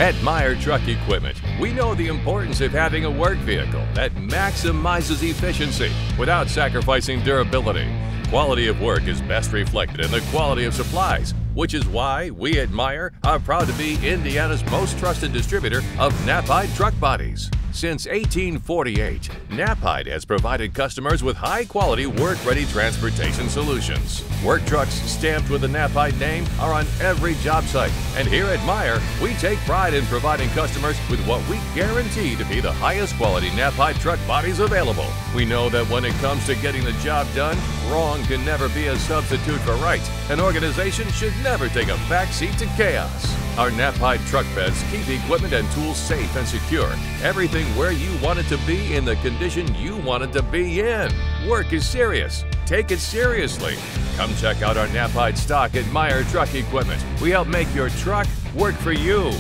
At Meyer Truck Equipment, we know the importance of having a work vehicle that maximizes efficiency without sacrificing durability. Quality of work is best reflected in the quality of supplies, which is why we at Meyer are proud to be Indiana's most trusted distributor of Knapheide truck bodies. Since 1848, Knapheide has provided customers with high-quality, work-ready transportation solutions. Work trucks stamped with the Knapheide name are on every job site, and here at Meyer, we take pride in providing customers with what we guarantee to be the highest quality Knapheide truck bodies available. We know that when it comes to getting the job done, wrong can never be a substitute for right. An organization should never take a backseat to chaos. Our Knapheide truck beds keep equipment and tools safe and secure. Everything where you want it to be in the condition you want it to be in. Work is serious. Take it seriously. Come check out our Knapheide stock at Meyer Truck Equipment. We help make your truck work for you.